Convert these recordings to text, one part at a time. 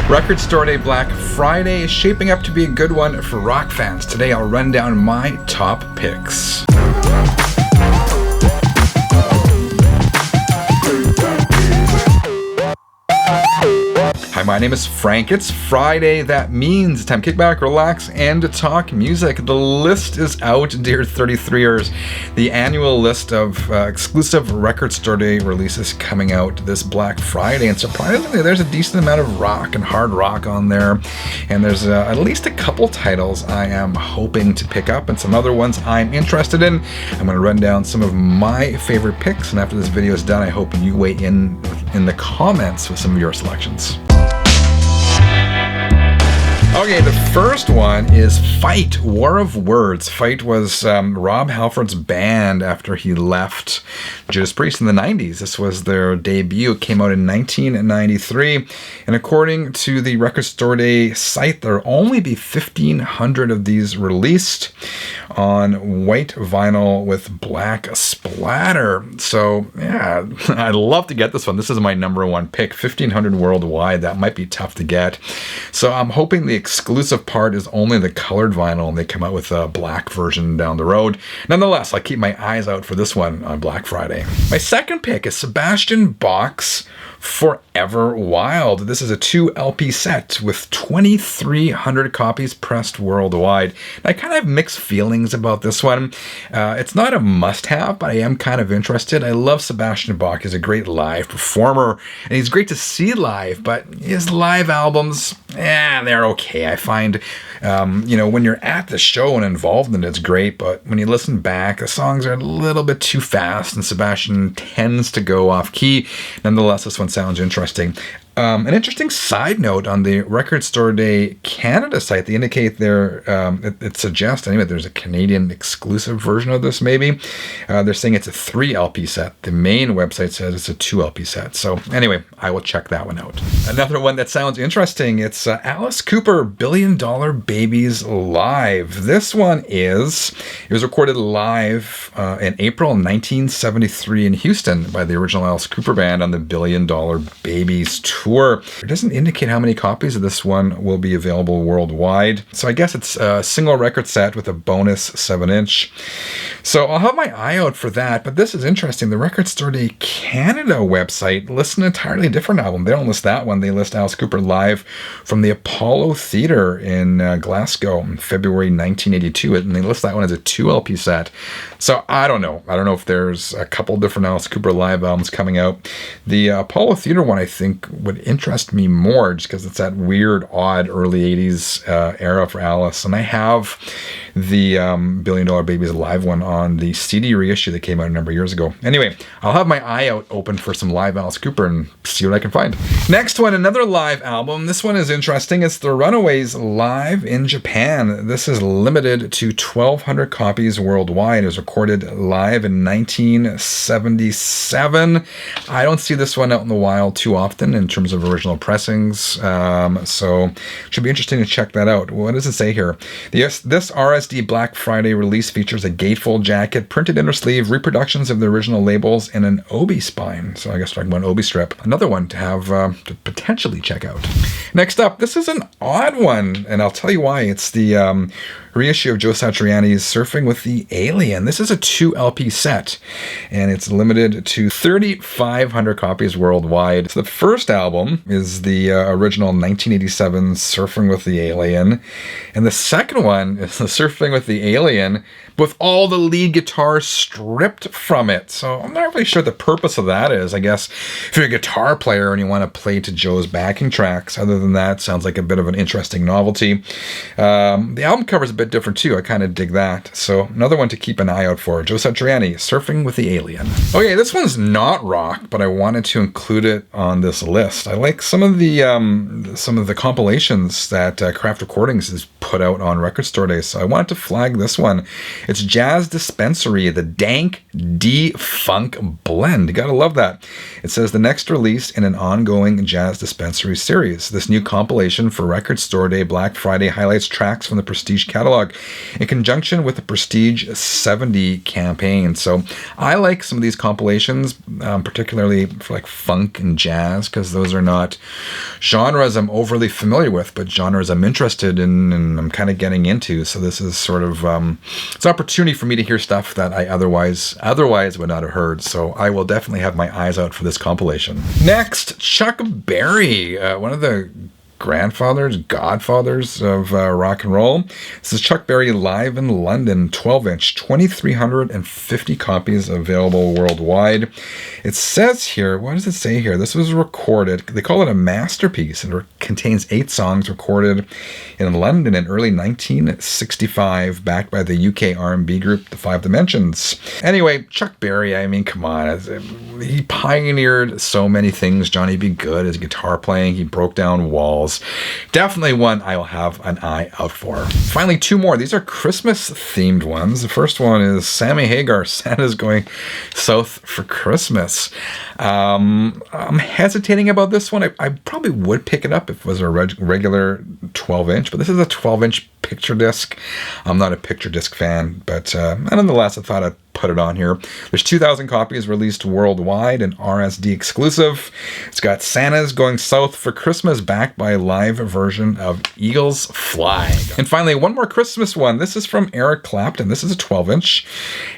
Record Store Day Black Friday is shaping up to be a good one for rock fans. Today I'll run down my top picks. Hi, my name is Frank. It's Friday. That means it's time to kick back, relax, and to talk music. The list is out, dear 33ers. The annual list of exclusive Record Store Day releases coming out this Black Friday. And surprisingly, there's a decent amount of rock and hard rock on there. And there's at least a couple titles I am hoping to pick up and some other ones I'm interested in. I'm going to run down some of my favorite picks. And after this video is done, I hope you weigh in the comments with some of your selections. Okay, the first one is Fight, War of Words. Fight was Rob Halford's band after he left Judas Priest in the 90s. This was their debut. It came out in 1993. And according to the Record Store Day site, there will only be 1,500 of these released on white vinyl with black splatter. So, yeah, I'd love to get this one. This is my number one pick. 1,500 worldwide. That might be tough to get. So I'm hoping the exclusive part is only the colored vinyl and they come out with a black version down the road. Nonetheless, I'll keep my eyes out for this one on Black Friday. My second pick is Sebastian Bach's Forever Wild. This is a 2 LP set with 2,300 copies pressed worldwide. And I kind of have mixed feelings about this one. It's not a must-have, but I am kind of interested. I love Sebastian Bach. He's a great live performer, and he's great to see live, but his live albums, they're okay. I find, when you're at the show and involved in it, it's great, but when you listen back, the songs are a little bit too fast, and Sebastian tends to go off key. Nonetheless, this one sounds interesting. An interesting side note on the Record Store Day Canada site, they indicate it suggests anyway there's a Canadian exclusive version of this maybe. They're saying it's a 3 LP set. The main website says it's a 2 LP set. So anyway, I will check that one out. Another one that sounds interesting, it's Alice Cooper, $1 Billion Babies Live. This one it was recorded live in April 1973 in Houston by the original Alice Cooper band on the $1 Billion Babies tour. It doesn't indicate how many copies of this one will be available worldwide. So I guess it's a single record set with a bonus 7-inch. So I'll have my eye out for that. But this is interesting. The Record Store Day Canada website lists an entirely different album. They don't list that one. They list Alice Cooper live from the Apollo Theatre in Glasgow in February 1982. And they list that one as a 2 LP set. So I don't know. I don't know if there's a couple different Alice Cooper live albums coming out. The Apollo Theatre one, I think, would interest me more just because it's that weird, odd early 80s era for Alice. And I have the $1 Billion Babies Live one on the CD reissue that came out a number of years ago. Anyway, I'll have my eye out open for some live Alice Cooper and see what I can find. Next one, another live album. This one is interesting. It's the Runaways live in Japan. This is limited to 1,200 copies worldwide. It was recorded live in 1977. I don't see this one out in the wild too often in terms of original pressings. So it should be interesting to check that out. What does it say here? This RSD Black Friday release features a gatefold jacket, printed inner sleeve, reproductions of the original labels, and an obi spine. So I guess talking about an obi strip. Another one to have to potentially check out. Next up, this is an odd one, and I'll tell you why. It's the reissue of Joe Satriani's Surfing with the Alien. This is a 2 LP set, and it's limited to 3,500 copies worldwide. So the first album is the original 1987 Surfing with the Alien, and the second one is the Surfing with the Alien with all the lead guitar stripped from it. So I'm not really sure the purpose of that is. I guess if you're a guitar player and you want to play to Joe's backing tracks, other than that, sounds like a bit of an interesting novelty. The album cover is a bit different too. I kind of dig that. So another one to keep an eye out for. Joe Satriani, Surfing with the Alien. Okay, this one's not rock, but I wanted to include it on this list. I like some of the compilations that Craft Recordings has put out on Record Store Day, so I wanted wanted to flag this one. It's Jazz Dispensary, the Dank D-Funk Blend. You gotta love that. It says the next release in an ongoing Jazz Dispensary series. This new compilation for Record Store Day Black Friday highlights tracks from the Prestige catalog in conjunction with the Prestige 70 campaign. So I like some of these compilations, particularly for like funk and jazz, because those are not genres I'm overly familiar with, but genres I'm interested in and I'm kind of getting into. So this is sort of it's an opportunity for me to hear stuff that I otherwise would not have heard. So I will definitely have my eyes out for this compilation. Next, Chuck Berry, one of the godfathers of rock and roll. This is Chuck Berry live in London, 12-inch, 2,350 copies available worldwide. It says here, what does it say here? This was recorded, they call it a masterpiece, and it contains 8 songs recorded in London in early 1965, backed by the UK R&B group, The Five Dimensions. Anyway, Chuck Berry, I mean, come on. He pioneered so many things. Johnny B. Good, his guitar playing, he broke down walls. Definitely one I will have an eye out for. Finally, 2 more. These are Christmas themed ones. The first one is Sammy Hagar, Santa's Going South for Christmas. I'm hesitating about this one. I probably would pick it up if it was a regular 12-inch, but this is a 12-inch picture disc. I'm not a picture disc fan, but nonetheless, I thought I'd put it on here. There's 2,000 copies released worldwide, an RSD exclusive. It's got Santa's Going South for Christmas, backed by a live version of Eagles Fly. And finally, one more Christmas one. This is from Eric Clapton. This is a 12-inch,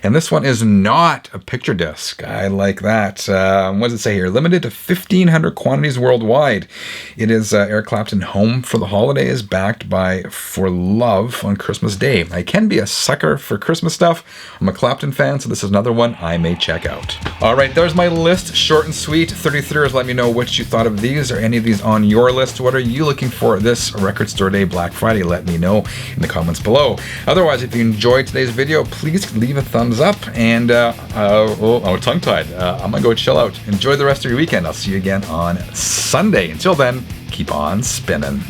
and this one is not a picture disc. I like that. What does it say here? Limited to 1,500 quantities worldwide. It is Eric Clapton Home for the Holidays, backed by For Love on Christmas Day. I can be a sucker for Christmas stuff. I'm a Clapton fan, so this is another one I may check out. All right, there's my list. Short and sweet. 33ers, let me know what you thought of these or any of these on your list. What are you looking for this Record Store Day Black Friday? Let me know in the comments below. Otherwise, if you enjoyed today's video, please leave a thumbs up. And, tongue-tied. I'm gonna go chill out. Enjoy the rest of your weekend. I'll see you again on Sunday. Until then, keep on spinning.